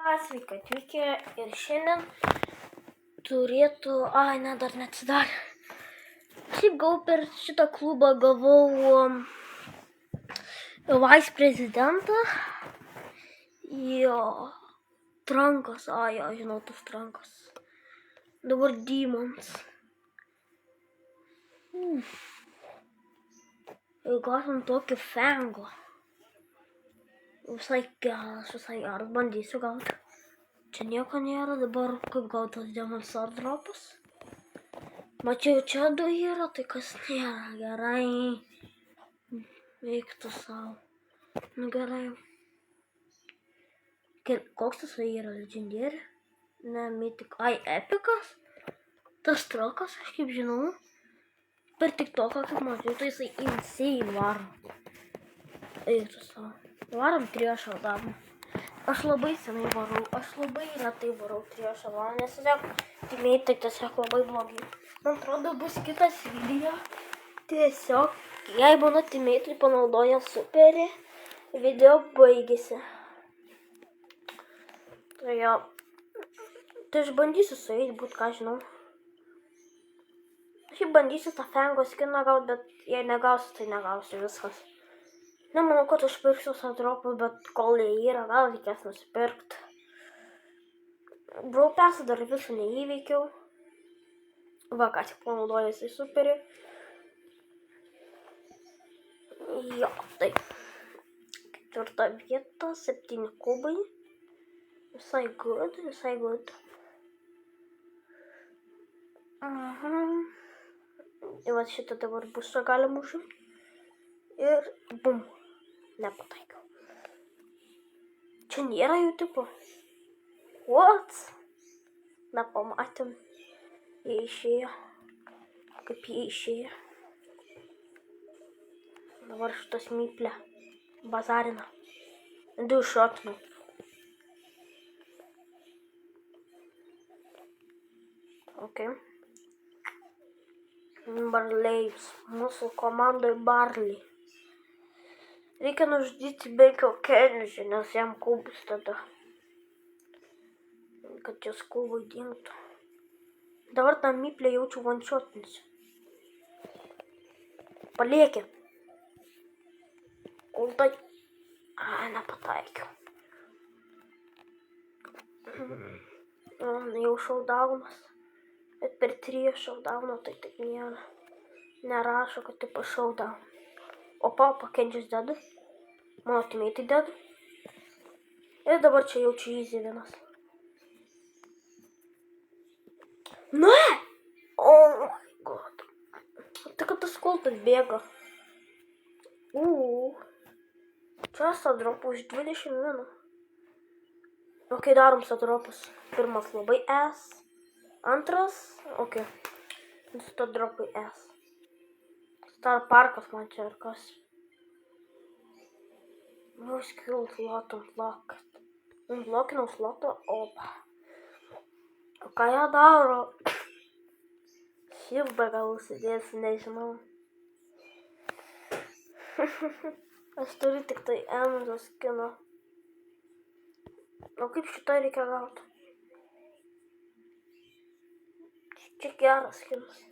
Sveiki atvykę ir šiandien turėtų, dar neatsidarė. Šiaip gavau per šitą klubą, vice prezidentą. Jo, Trankas, žinau tas Trankas. Dabar Demons. Gausim tokį fengą. Visai geras, bandysiu gauti. Čia nieko nėra, dabar kaip gautas Demons airdropas. Mačiau, čia du yra, tai kas nėra, gerai. Veiktų savo. Nu gerai. Koks tas yra, legendary? Ne, mythic. Epicas? Tas Trokas, aš kaip žinau. Per TikToką, kaip mačiau, tai jisai insane varo. Veiktų savo. Varom triešą darbą. Aš labai senai varau, aš labai retai varau triešą varą, nes tiesiog tiesiog labai blogai. Man atrodo, bus kitas video. Tiesiog, jei mano timėtai panaudoja superį, video baigėsi. Tai jo, tai aš bandysiu su jais būt, ką žinau. Aš jį bandysiu tą fengo skiną gauti, bet jei negausiu, tai negausiu viskas. Nemanau, kad aš pirksiu airdropą, bet kol jie yra, gal reikės nusipirkti. Brawl Passą dar visų neįveikiau. Va, ką tik panaudoju jisai superį. Jo, taip. 4 vieta, 7 kubai. Visai good. Ir va šitą dabar busą galim užimti. Ir bum. Nepataikiau. Čia nėra jų tipo. What? Nepamatėm. Jie išėjo. Kaip jie išėjo. Dabar šitas myplė. Bazarina. 2 šotinu. Ok. Barleis. Mūsų komandai Barley. Reikia nužudyti Beikio Kenžį, nes jam kubus tada. Kad jos kubui dingtų. Dabar tą myplę jaučiu one-shotinsiu. Paliekė. Ultai. Nepataikiau. Jau šaudaunas. Bet per 3 šaudauną tai taip nėra. Nerašo, kad tipo šaudaun. Opa, Kenžis deda. Mano timėtai deda. Ir dabar čia jaučiu easy vienas. Ne! Oh my god. Tai kad tas kultas bėga. Čia airdropų už 21. Ok, darom airdropus. Pirmas labai S. Antras, ok. Airdropai S. Star Parkas man čia ir kas. No skills lot unlocked. Unlockinau slotą, opa. O ką jie daro? Šildą gal užsidėsiu, nežinau. Aš turiu tik tai Emzo skiną. O kaip šitą reikia gauti? Čia geras skinas.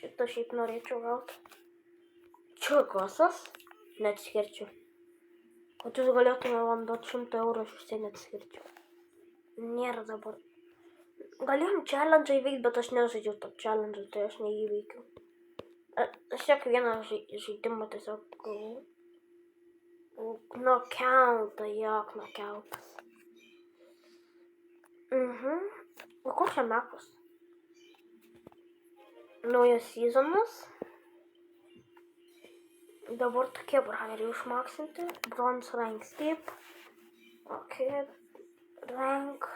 Šitą šiaip norėčiau gauti. Čia kasas? Neatskirčiau. Kad jūs galėtume man duoti 100 eurų, aš vis tiek neatskirčiau. Nėra dabar. Galėjom challenge įveikti, bet aš nežaidžiau to challenge, tai aš neįveikiau. Aš tiek vieną žaidimą tiesiog gavau. Knockoutą, knockoutas. O kur čia mekas? Naujas sezonas. Dabar tokie braveriai užmaksinti. Bronze rank skip. Ok. Rank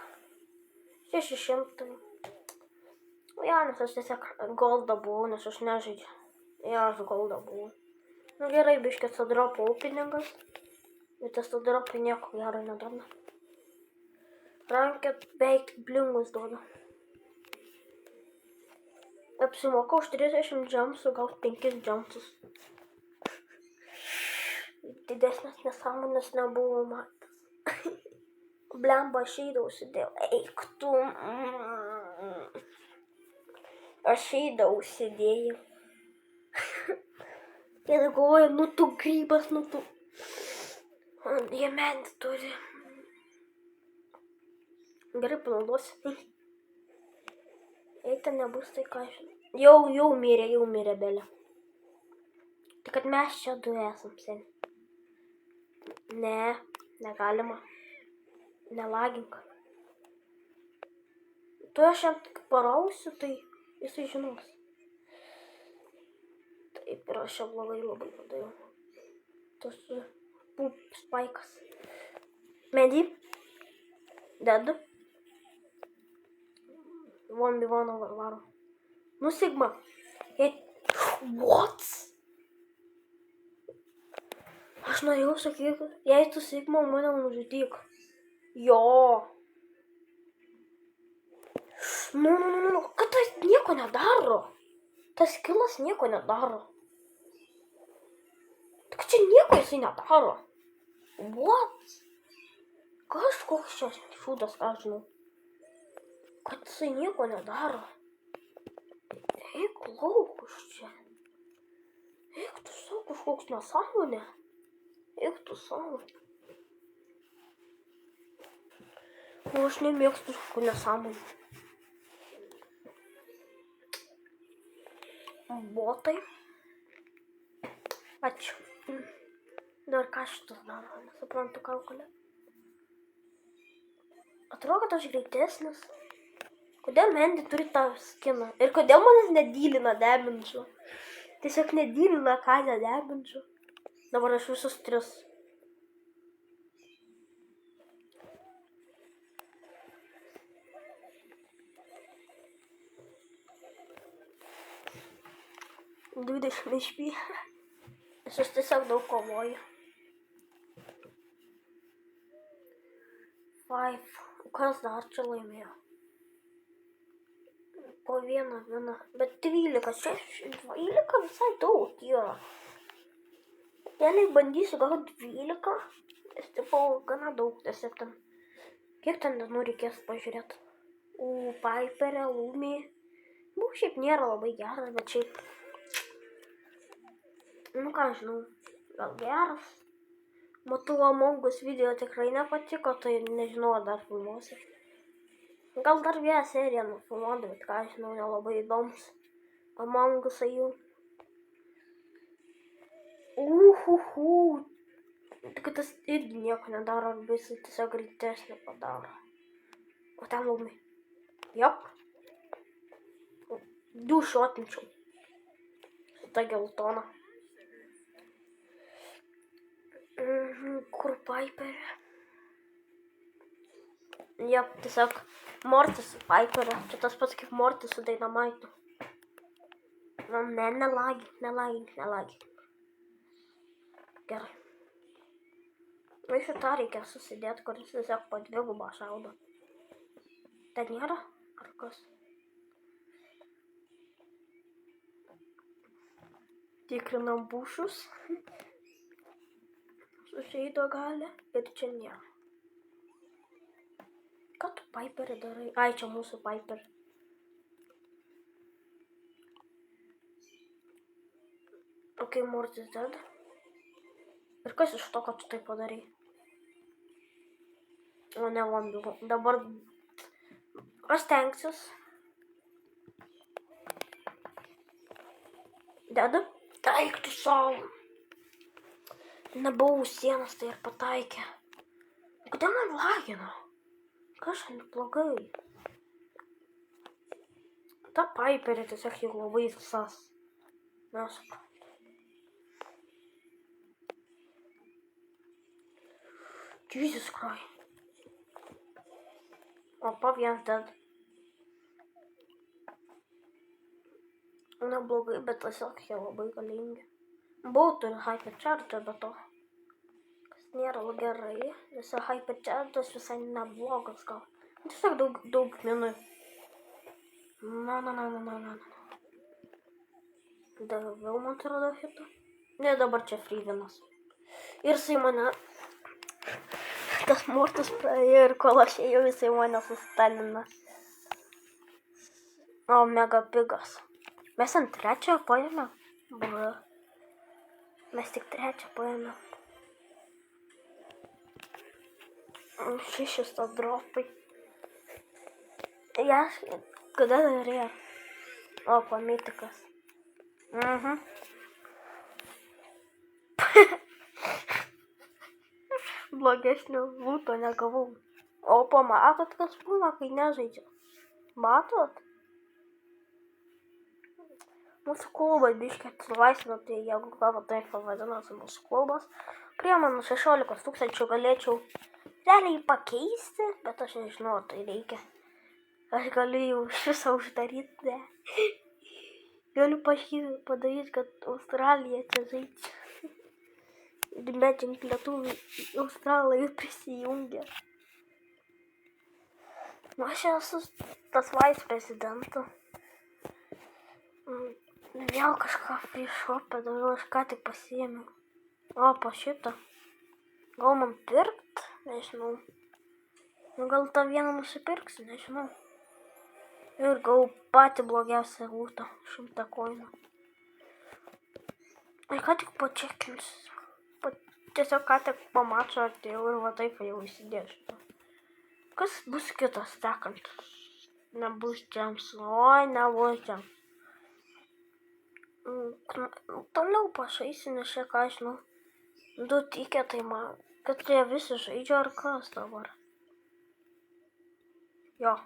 600. Nes aš tiesiog goldą buvau, nes aš nežaidžiu. Aš goldą buvau. Nu gerai, biškės airdropo openingas. Bet tas airdropai nieko gero neduoda. Rankė beveik blingus duoda. Apsimoka už 30 jumpsų gauti 5 jumpsus. Didesnės nesąmonės nebuvo matęs. Blemba, aš eidavau sėdėjau. Eik tu. Aš eidavau sėdėjau. Ir galvoju, nu tu grybas, nu tu. Jemenį turi. Gerai panaudosi. Jei ten nebus, tai ką žinai. Jau mirė Belė. Tik kad mes čia du esam seni. Ne, negalima. Nelagink. Tu aš jam tik parausiu, tai jisai žinos. Taip, ir aš čia blogai labai padariau. Tas spaikas. Mendy. Dedu. 1v1 varo. Nu, Sigma. What? Aš norėjau sakyti, jei tu Sigma, mane nužudyk. Jo. Nu, kad tas nieko nedaro. Tas kilas nieko nedaro. Tik čia nieko jisai nedaro. What? Kažkoks čia šūdas, ką žinau. Kad jisai nieko nedaro. Eik lauk iš čia. Eik tu savo kažkoks nesąmonė. Eik tu savo. O aš nemėgstu kažkokių nesąmonių. Botai. Ačiū. Dar ką šitas daro, nesuprantu kalkulę. Atrodo, kad aš greitesnis. Kodėl Mendy turi tą skiną? Ir kodėl manęs nedylina debinčių? Tiesiog nedylina, ką nedebinčių. Dabar aš visus 3. HP. Aš tiesiog daug kovoju. 5. Kas dar čia laimėjo? Po vieną. Bet 12. 12 visai daug yra. Jei bandysiu gal 12. Jis tipo gana daug tiesiog ten. Kiek ten dienų reikės pažiūrėti? Piperė, Lumi. Šiaip nėra labai geras, bet šiaip. Nu ką žinau, gal geras. Matau, Among Us video tikrai nepatiko, tai nežinau, ar dar filmuosiu. Gal dar vieną seriją nufilmuoti, bet ką žinau, nelabai įdomus. Among Us jau. Tik tas irgi nieko nedaro, arba jisai tiesiog greitesnį padaro. O ten Lumi. Jop. 2 šotinčiau. Su ta geltona. Kur Piperė? Jop, tiesiog Mortis su Piperė. Čia tas pats kaip Mortis su Dynamite. Ne, nelagink. Gerai. Iš šitą reikia susidėti, kuris tiesiog po 2 šaudo. Ten nėra? Ar kas? Tikrinam bušus. Sužeido gali ir čia nėra. Ką tu Piperį darai? Ai, čia mūsų Piperį. Ok, Mortis dead. Ir kas iš to, kad tu tai padarai? O ne, dabar aš stengsiuos. Dedu? Taik tu savo. Nebuvau sienas, tai ir pataikė. Kodėl man lagina? Kažkaip blogai. Ta Piperė tiesiog jau labai sas. Nesuprantu. Jesus Christ. Opa, vienas dead. Neblogai, bet tiesiog jie labai galingi. Buvau turi hypercharger, bet to. Kas nėra gerai, nes hypercharge'as visai neblogas gal. Tiesiog daug minų. Na. Vėl man atrodo hitą. Ne, dabar čia free vienas. Ir jisai mane Tas smurtas praėjo ir kol aš ėjau, jisai mane sustalina. O, megapigas. Mes ant trečiojo paėmėm. Mes tik trečią paėmėm. 6 dropai. Jas, kada norėjo? O, pamitikas. Blogesnio lūto negavau. O, pamatot, kas būna, kai nežaidžia? Matot? Mūsų klubą biškį atsilaisvino, tai jeigu gavo taip vadinasi mūsų klubas. Priemonių 16 000 galėčiau realiai pakeisti, bet aš nežinau, tai reikia. Aš galiu jau iš viso uždaryti, ne. Galiu padaryti, kad Australija čia žaidžia. Ir medžiant lietuviai Australai prisijungia. Aš esu tas vice prezidentas. Vėl kažką prišopę dariau, aš ką tik pasiėmiau. O, po šitą. Gal man pirkt? Nežinau. Gal tą vieną nusipirksiu, nežinau. Ir gal patį blogiausią lūtą, 100 koinų. Ir ką tik pačekinsiu. Tiesiog ką tik pamačiau atėjau ir va taip jau įsidėsiu. Kas bus kitas sekantis? Nebus James. Oi, nebus James. Toliau pašaisi, nes čia ką žinau. 2 tiketai man. Kad jie visi žaidžia ar kas dabar? Jo.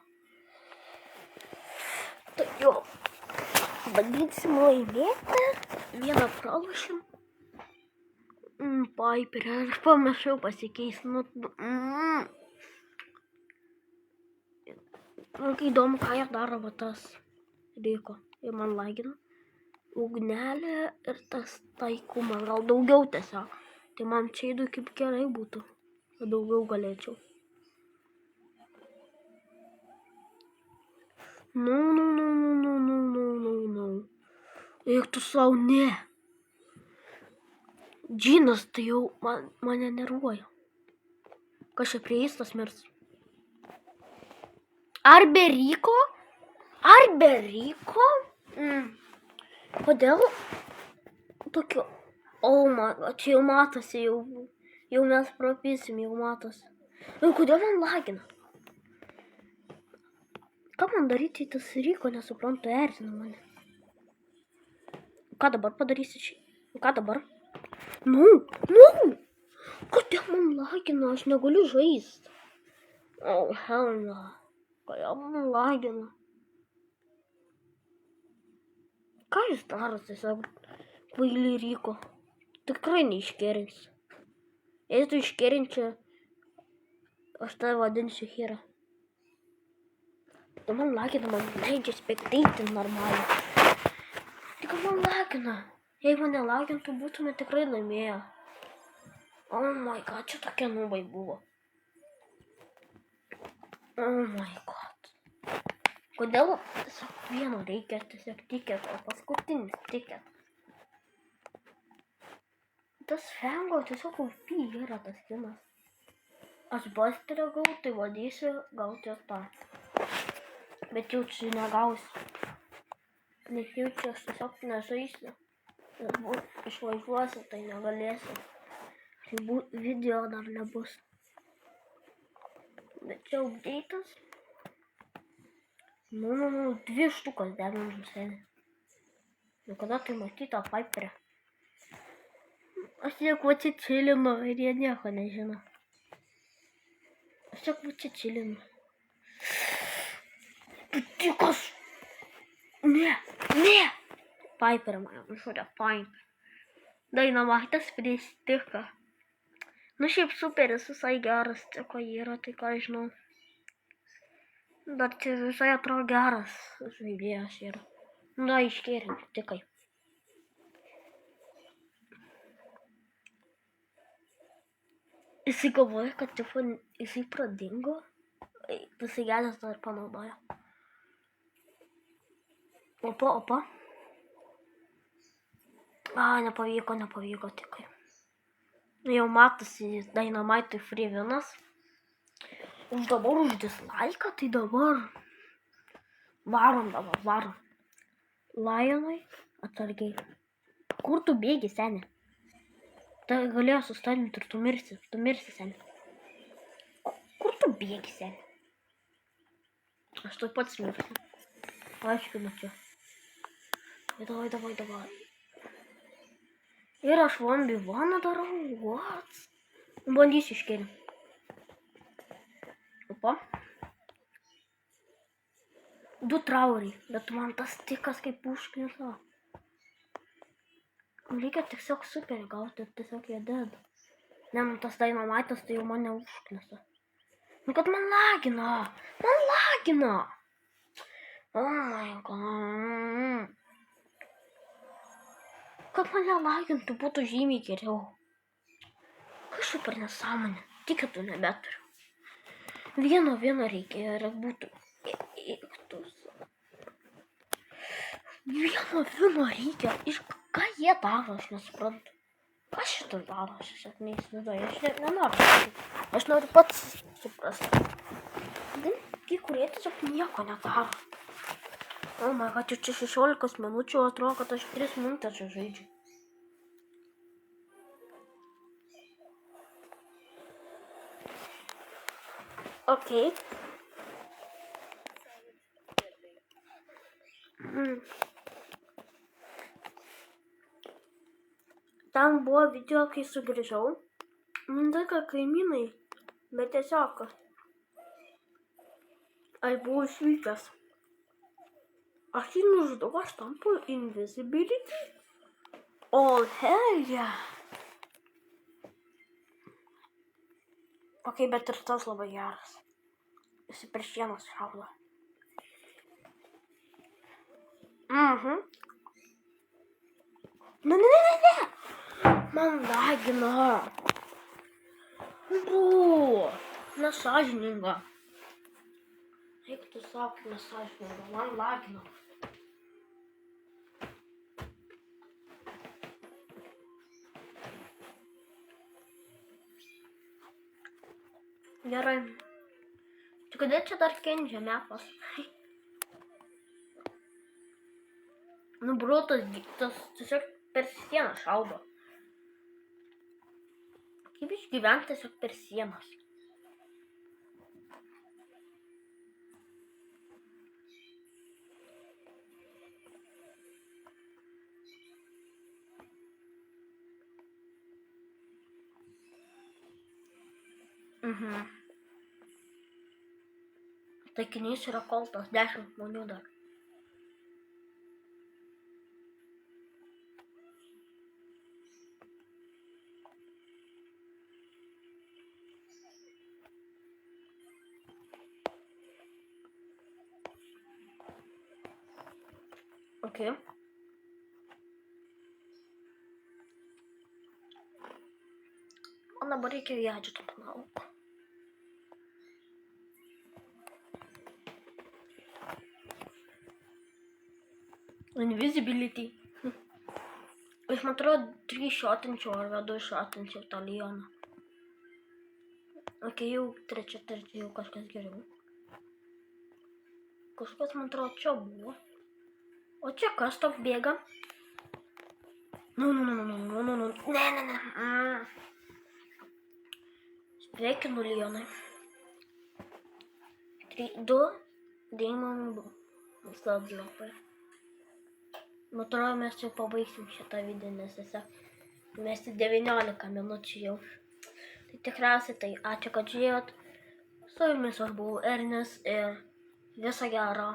Tai jo. Bandysim laimėti. Vieną pralošim. Piperį. Aš pamiršau pasikeis. Kai įdomu, ką jie daro, va tas Ryko. Ir man lagina. Ugnelė ir tas taikumas, gal daugiau tiesiog. Tai man čia įdu kaip gerai būtų, kad daugiau galėčiau. No. Eik tu savo, ne. Džinas, tai jau mane nervuoja. Kas čia prie jis tas mirs? Ar be Ryko? Kodėl tokio? O, čia jau matosi, jau mes propysim, jau matosi. Ir kodėl man lagina? Ką man daryti, tas Ryko, nesuprantu, erzina mane. Ką dabar padarysi čia? Ką dabar? Kodėl man lagina, aš negaliu žaisti. O, hell no. Kodėl man lagina? Ką jūs darot, tiesiog kvaili Ryko? Tikrai neiškerinsiu. Jei tu iškerinčiau, aš tave vadinsiu Hira. Tai man lagina, man leidžia spektatinti normaliai. Tik man lagina. Jei man nelagintų, būtume tikrai laimėję. Oh my god, čia tokie nubai buvo. Oh my god. Kodėl tiesiog vieno reikia, tiesiog tiketo, paskutinis tiketas. Tas Fango tiesiog OP yra tas kinas. Aš Busterio gau, tai vadysiu gauti ir tą. Bet jau čia negausiu. Nes jau čia aš tiesiog nežaisiu. Išvažiuosiu, tai negalėsiu. Tai video dar nebus. Bet čia update'as. 2 štukas dedam sėdė. Nu kada tai matyta Piperį? Aš tiek va čia čilinu ir jie nieko nežino. Aš tiek va čia čilinu. Tikas! Ne! Piperį mane nušūrė, fine. Dynamitas prieš tiką. Nu šiaip superis visai geras, tiko yra, tai ką žinau. Bet visai atrodo geras žaidėjas yra. Na, iškėrinti, tikai. Jisai galvoja, kad jisai pradingo. Jisai gedęs dar panaudoja. Opa. Nepavyko tikai. Jau matosi Dynamite'ui free vienas. Už dabar už dislaiką, tai dabar. Varom dabar, varom. Lionai, atsargiai. Kur tu bėgi, seni? Tai galėjo sustabdyti ir tu mirsi, seni. Kur tu bėgi, seni? Aš tuoj pats mirsiu. Aiškinu čia. Davai. Ir aš 1v1 darau, what? Bandysiu iškėlį. Opa. 2 trauriai, bet man tas tikas kaip užknisa. Reikia tiesiog super gauti ir tiesiog jie dead. Ne, man tas dynamitas tai jau mane užknisa. Nu kad man lagina. Oh my god. Kad mane lagintų būtų žymiai geriau. Kažkaip per nesąmonę, tiketų nebeturiu. Vieno reikia ir būtų. Vieno reikia. Ir ką jie daro, aš nesuprantu. Ką šitas daro, aš tiesiog neįsivaizduoju. Aš nenoriu. Aš noriu pats suprasti. Kai kurie tiesiog nieko nedaro. O my god, jau čia 16 minučių, atrodo, kad aš 3 minutės čia žaidžiu. Okay. Ten buvo video, kai sugrįžau. Tai ką kaimynai, bet tiesiog aš buvau išvykęs. Aš jį nužudau, aš tampu invisibility. Oh, hell yeah. Ok, bet ir tas labai geras. Jis per sienas šaudo. Ne. Man lagina. Nesąžininga. Eik tu sako, nesąžininga. Man lagina. Gerai. Tai kodėl čia dar kenčia mepas? Nu, bro, tas tiesiog per sieną šaudo. Kaip išgyventi tiesiog per sienas? Taikinys yra koltas, 10 žmonių dar. Ok. Man dabar reikia gadžetų, manau. Invisibility. Aš man atrodo 3 šotinčiau arba 2 šotinčiau tą Leoną. Ok, jau trečia, jau kažkas geriau. Kažkas man atrodo čia buvo. O čia kas toks bėga? Ne. Sveikinu Leonai. 3, 2, Demon Slablopai. Atrodo, mes jau pabaigsim šitą video, nes tiesiog mes 19 minučių jau. Tai tikriausiai tai ačiū, kad žiūrėjot. Su jumis aš buvau Ernis ir viso gero.